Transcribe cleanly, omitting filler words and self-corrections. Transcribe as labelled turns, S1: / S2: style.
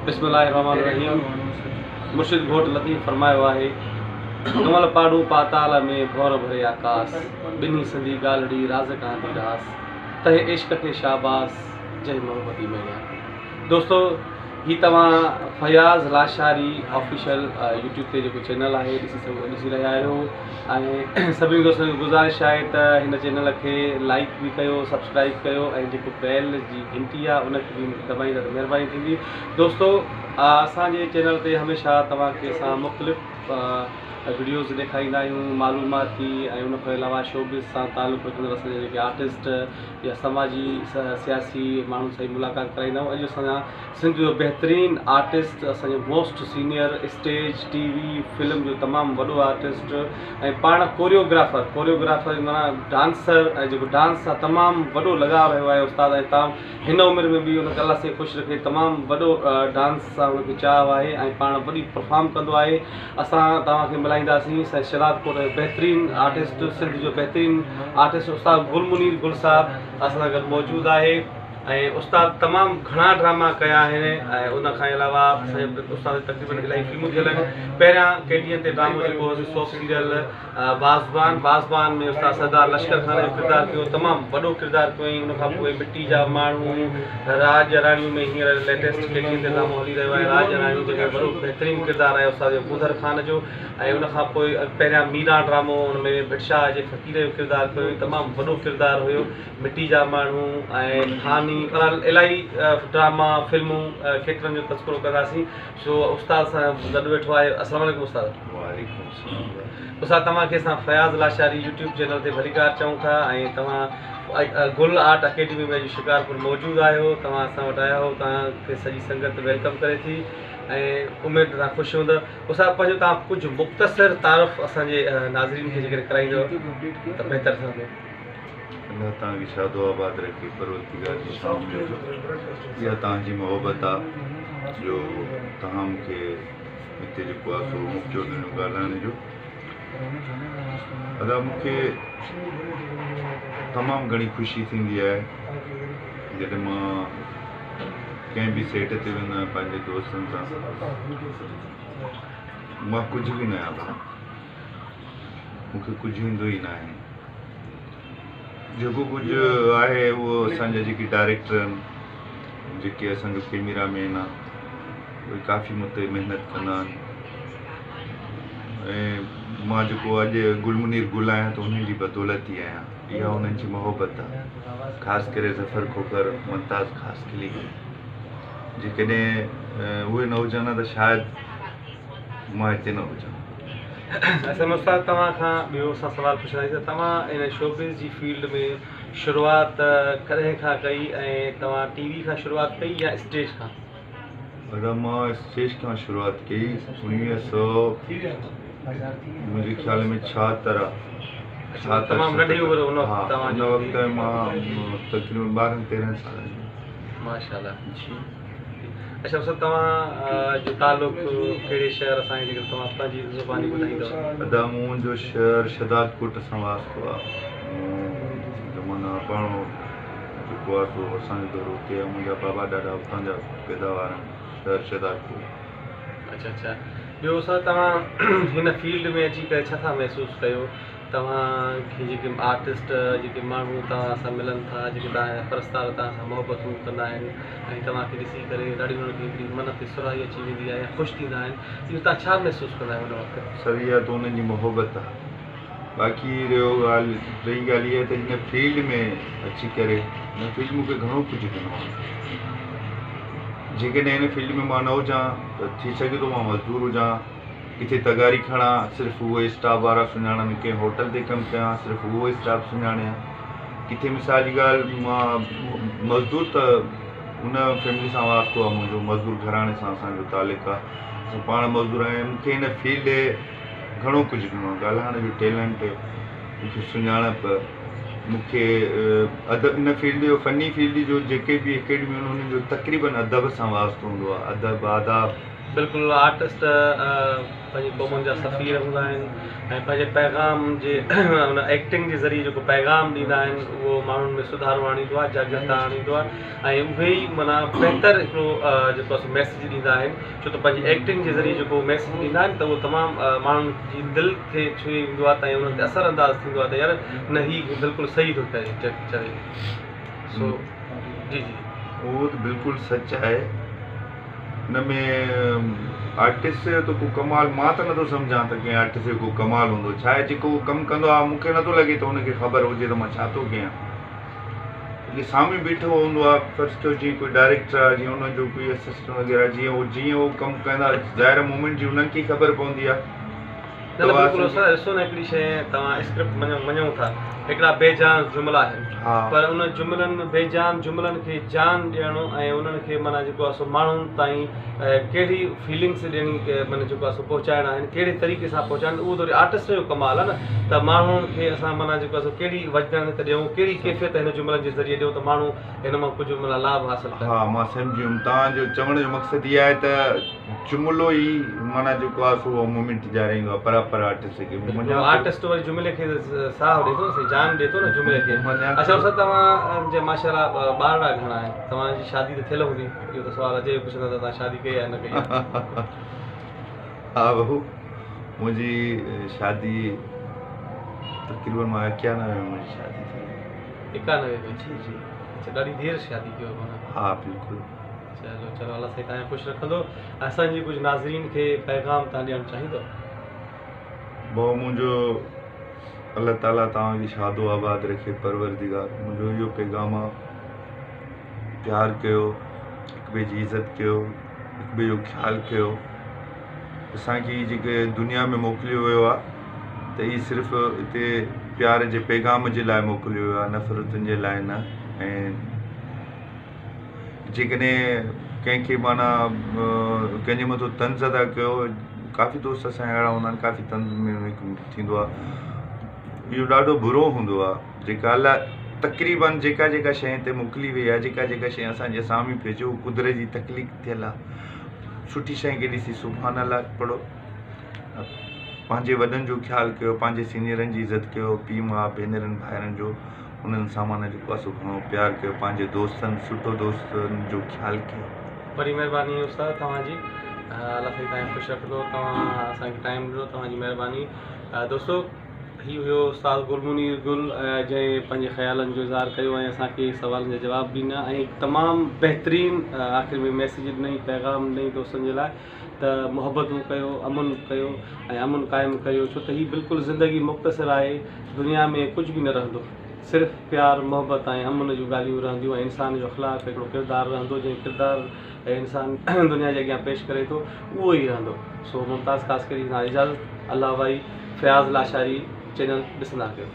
S1: बिस्मिल्लाहिर्रहमानिर्रहीम। मुर्शिद घोट लतीफ़ फरमायो आहे, कमल पाड़ू पाताल में भौर भरे आकाश, बिन्ही सिंधी गालड़ी राज कहांदी रास, तहे इश्क के शाबास जय मोहब्बती में। दोस्तों, ही तव्हां फयाज़ लाशारी ऑफिशियल यूट्यूब ते जेको चैनल आहे ॾिसी रहिया आहियो ऐं सभिनी दोस्तनि खे गुज़ारिश आहे त हिन चैनल खे लाइक बि कयो, सब्सक्राइब कयो ऐं जेको बेल जी घंटी आहे उनखे बि दॿाईंदा त महिरबानी थींदी। दोस्तों, असांजे चैनल ते हमेशह तव्हांखे असां मुख़्तलिफ़ वीडियोज़ ॾेखारींदा आहियूं, मालूमाती ऐं उनखां अलावा शोबिज़ सां तालुक़ु रखंदड़ असांजा जेके आर्टिस्ट या समाजी सियासी माण्हुनि सां मुलाक़ात कराईंदा आहियूं। अॼु असांजा सिंध जो बहितरीनु आर्टिस्ट, असांजो most senior stage TV film जो तमामु वॾो आर्टिस्ट ऐं पाण कोरियोग्राफर माना डांसर ऐं जेको डांस सां तमामु वॾो लॻाव रहियो आहे उस्ताद। ऐं तव्हां हिन उमिरि में बि उन कला से ख़ुशि रखे, तमामु वॾो डांस सां उनखे चाहु आहे ऐं पाण वॾी परफॉर्म कंदो आहे। असां तव्हांखे मिलाईंदासीं शहजादपुर बहितरीनु आर्टिस्ट, सिंध जो बहितरीनु आर्टिस्ट उस्ताद गुल मुनीर गुल साहब असां सां गॾु मौजूदु आहे। ऐं उस्ताद तमामु घणा ड्रामा कया आहिनि ऐं उनखां अलावा उस्ताद तक़रीबन इलाही फिल्मूं थियल आहिनि। पहिरियां केॾीअ ते ड्रामो जेको हो सोप सीरियल बाज़बान में उस्ताद सरदार लश्कर खान जो किरदारु कयो, तमामु वॾो किरदारु कयो। उनखां पोइ मिट्टी जा माण्हू, राज राणियूं में हींअर लेटेस्ट केॾीअ ते ड्रामो हली रहियो आहे राज राणियूं, जेको वॾो बहितरीनु किरदारु आहे उस्ताद बुधर खान जो। ऐं उनखां पोइ पहिरियां मीरा ड्रामो, हुनमें भिटशाह जे फ़क़ीर जो किरदारु कयो, तमामु वॾो किरदारु हुयो। मिट्टी जा माण्हू ऐं हानी इलाही ड्रामा फिल्मूं केतिरनि जो तस्करो कंदासीं। सो उस्ताद सां गॾु वेठो आहे। अस्सलाम वालेकुम उस्ताद। उस्ताद, तव्हांखे असां फयाज़ लाशारी यूट्यूब चैनल ते भलीकार चऊं था ऐं तव्हां गुल आर्ट अकेडमी में अॼु शिकारपुर मौजूदु आहियो। तव्हां असां वटि आया हो, तव्हांखे सॼी संगत वेलकम करे थी ऐं उमेद तव्हां ख़ुशि हूंदव। उस्ताद, पंहिंजो तव्हां कुझु मुख़्तसिर तारीफ़ असांजे नाज़रीन खे जेकॾहिं कराईंदव त बहितर थींदो।
S2: अल्लाह तव्हांखे शादो आबाद रखे, परवरदिगार जी शाम जो इहा तव्हांजी मोहबत आहे जो तव्हां मूंखे हिते जेको आहे सो मौक़ो ॾिनो ॻाल्हाइण जो। अदा मूंखे तमामु घणी ख़ुशी थींदी आहे जॾहिं मां कंहिं बि सेट ते वेंदो आहियां पंहिंजे दोस्तनि सां। मां कुझु बि न आहियां, मूंखे कुझु ईंदो ई न आहे। जेको कुझु आहे उहो असांजा जेके डायरेक्टर आहिनि, जेके असांजो कैमरामैन आहे, उहे काफ़ी मूं ते महिनत कंदा आहिनि। ऐं मां जेको अॼु गुल मुनीर गुल आहियां त उन्हनि जी बदौलत ई आहियां। इहा उन्हनि जी मोहबत आहे, ख़ासि करे ज़फ़र खोकर, मुमताज़ ख़ासि खिली। जेकॾहिं उहे न हुजनि त शायदि मां हिते न हुजां।
S1: असां उस्ताद तव्हां खां ॿियो असां सुवालु पुछंदासीं, तव्हां इन शोबिज़ जी फील्ड में शुरूआति कॾहिं खां कई ऐं तव्हां टीवी खां शुरूआति कई या स्टेज खां?
S2: अगरि मां स्टेज खां शुरूआति कई 1900 मुंहिंजे ख़्याल में 76
S1: तमामु नंढी उमिरि हुन
S2: वक़्तु मां तक़रीबन 12-13 साल जो।
S1: माशाल्लाह। अच्छा उस्ताद, तव्हां जो तालुक़ु कहिड़े शहर सां आहे जेकर तव्हां पंहिंजी ज़ुबानी ॿुधाईंदव?
S2: अदा मुंहिंजो शहर शहदादपुर सां वास्तो आहे। माना पाणो जेको आहे सो असांजो घर हुते आहे। मुंहिंजा बाबा ॾाढा उतां जा पैदावार आहिनि, शहर शहदादपुर।
S1: अच्छा। ॿियो उस्ताद, तव्हां हिन फील्ड में अची करे छा था महसूसु कयो? तव्हांखे जेके आर्टिस्ट जेके माण्हू तव्हां सां मिलनि था, जेके तव्हांजा परस्तार तव्हां सां मोहबतूं कंदा आहिनि ऐं तव्हांखे ॾिसी करे ॾाढी उन्हनि खे हिकिड़ी मन ते सुराही अची वेंदी आहे, ख़ुशि थींदा आहिनि, इहो तव्हां छा महसूसु कंदा आहियो हुन वक़्तु?
S2: सर, इहा त उन्हनि जी मोहबत आहे। बाक़ी रही ॻाल्हि इहा त हिन फील्ड में अची करे हिन फील्ड मूंखे घणो कुझु ॾिनो आहे। जेकॾहिं हिन फील्ड में मां न हुजां त थी सघे थो मां मज़दूर हुजां, किथे तगारी खणा, सिर्फ़ु उहे स्टाफ वारा सुञाणनि, कंहिं होटल ते कमु कयां, सिर्फ़ु उहो स्टाफ सुञाणियां। किथे मिसाल जी ॻाल्हि मां मज़दूर त उन फैमिली सां वास्तो आहे मुंहिंजो, मज़दूर घराणे सां असांजो तालुक़ु आहे, असां पाण मज़दूर आहियूं। मूंखे हिन फील्ड घणो कुझु ॾिनो आहे, ॻाल्हाइण जो टैलेंट, मूंखे सुञाणप, मूंखे इन फील्ड जो फ़नी फील्ड जो जेके बि एकेडमी आहिनि उन्हनि जो तक़रीबन अदब सां वास्तो हूंदो आहे। अदब, आदाब
S1: बिल्कुलु आर्टिस्ट पंहिंजी क़ौमुनि जा सफ़ीर हूंदा आहिनि ऐं पंहिंजे पैगाम जे हुन एक्टिंग जे ज़रिए जेको पैगाम ॾींदा आहिनि उहो माण्हुनि में सुधारो आणींदो आहे, जागृता आणींदो आहे ऐं उहे ई माना बहितर हिकिड़ो जेको आहे मैसेज ॾींदा आहिनि। छो त पंहिंजी एक्टिंग जे ज़रिए जेको मैसेज ॾींदा आहिनि त उहो तमामु माण्हुनि जी दिलि खे छुई वेंदो आहे त उन्हनि ते असर अंदाज़ थींदो आहे त यार न हीउ बिल्कुलु सही थो चवे। सो जी जी
S2: उहो त बिल्कुलु सच आहे। हिन में आर्टिस्ट जो त को कमाल मां त नथो सम्झां त कंहिं आर्टिस्ट जो को कमाल हूंदो। छा आहे जेको कमु कंदो आहे मूंखे नथो लॻे त हुनखे ख़बर हुजे त मां छा थो कयां। जीअं साम्हूं बीठो हूंदो आहे फर्स्ट जो जीअं कोई डायरेक्टर आहे, जीअं हुनजो कोई असिस्टेंट वग़ैरह, जीअं उहो कमु कंदा ज़ाहिर मूवमेंट जी उन्हनि खे ख़बर पवंदी आहे।
S1: न बिल्कुलु ॾिसो न हिकिड़ी शइ तव्हां स्क्रिप्ट मञूं था, हिकिड़ा बेजान जुमिला आहिनि पर उन जुमिलनि बेजान जुमिलनि खे जान ॾियणो ऐं उन्हनि खे माना जेको आहे सो माण्हुनि ताईं कहिड़ी फीलिंग्स ॾियणी माना जेको आहे सो पहुचाइणा आहिनि, कहिड़े तरीक़े सां पहुचाइणु, उहो त आर्टिस्ट जो कमाल आहे न। त माण्हुनि खे असां माना जेको आहे सो कहिड़ी वजन ते ॾियूं, कहिड़ी कैफ़ियत हिन जुमिलनि जे ज़रिए ॾियूं त माण्हू हिन मां कुझु माना लाभ हासिलु करे।
S2: हा मां सम्झियुमि तव्हांजो चवण जो मक़सदु इहा आहे त जुमिलो ई माना जेको आहे सो मूवमेंट ॾियारींदो आहे पर आर्टिस्ट खे।
S1: आर्टिस्ट वरी जुमिले खे साह ॾिए थो न, जान ॾिए थो न जुमिले खे। अच्छा उस तव्हांजे माशाल्लाह ॿार घणा आहिनि? तव्हांजी शादी त थियल हूंदी, इहो त सुवालु अचे पुछंदा त तव्हां शादी कई आहे न कई आहे?
S2: हा बहू मुंहिंजी शादी तक़रीबन मां 91 में मुंहिंजी शादी थी।
S1: 91 में?
S2: जी जी।
S1: अच्छा ॾाढी देरि शादी कयो माना?
S2: हा बिल्कुलु।
S1: चलो चलो अलाह साईं तव्हांखे ख़ुशि रखंदो। असांजी कुझु नाज़रीन खे पैगाम तव्हां ॾियणु चाहींदो?
S2: भाउ मुंहिंजो अल्लाह ताला तव्हांजी शादो आबाद रखे परवरदिगार। मुंहिंजो इहो पैगाम आहे, प्यारु कयो, हिक ॿिए जी इज़त कयो, हिक ॿिए जो ख़्यालु कयो। असांखे जेके दुनिया में मोकिलियो वियो आहे त हीअ सिर्फ़ु हिते प्यार जे पैगाम जे लाइ मोकिलियो वियो आहे, नफ़रतुनि जे लाइ न। ऐं जेकॾहिं कंहिंखे माना कंहिंजे मथां तंज़ था कयो, काफ़ी दोस्त असांजा अहिड़ा हूंदा आहिनि काफ़ी तंज़ में थींदो आहे, इहो ॾाढो बुरो हूंदो आहे। जेका अलाह तक़रीबन जेका जेका शइ हिते मोकिली वई आहे, जेका जेका शइ असांजे साम्हूं पइजे उहो कुदरत जी तकलीफ़ थियल आहे। सुठी शइ खे ॾिसी सुभान अल्लाह पढ़ो, पंहिंजे वॾनि जो ख़्यालु कयो, पंहिंजे सीनियरनि जी इज़त कयो, पीउ माउ भेनरनि भाइरनि जो उन्हनि सामान जेको आहे सो घणो प्यारु कयो, पंहिंजे दोस्तनि सुठो दोस्तनि जो ख़्यालु कयो।
S1: बड़ी महिरबानी उस्ताद तव्हांजी, अल्लाह साईं तव्हांखे ख़ुशि रखंदो। तव्हां असांखे टाइम ॾिनो, तव्हांजी महिरबानी। दोस्तो हीउ हुयो उस्ताद गुलमुनीर गुल जंहिं पंहिंजे ख़्यालनि जो इज़हार कयो ऐं असांखे सवालनि जा जवाब ॾिना ऐं तमामु बहितरीन आख़िर में मैसेज ॾिनई, पैगाम ॾिनई दोस्तनि जे लाइ त मुहबतूं कयो, अमन कयो ऐं अमन क़ाइमु कयो। छो त हीअ बिल्कुलु ज़िंदगी मुख़्तसिर आहे, दुनिया में कुझु बि न रहंदो, सिर्फ़ु प्यार मोहबत ऐं अमन जूं ॻाल्हियूं रहंदियूं ऐं इंसान जो अख़लाक़ हिकिड़ो किरदारु रहंदो, जंहिं किरदारु इंसान दुनिया जे अॻियां पेश करे थो उहो ई रहंदो। सो मुमताज़ ख़ासि करे इजाज़त। अलाह भाई फयाज़ लाशारी चैनल ॾिसंदा कयो।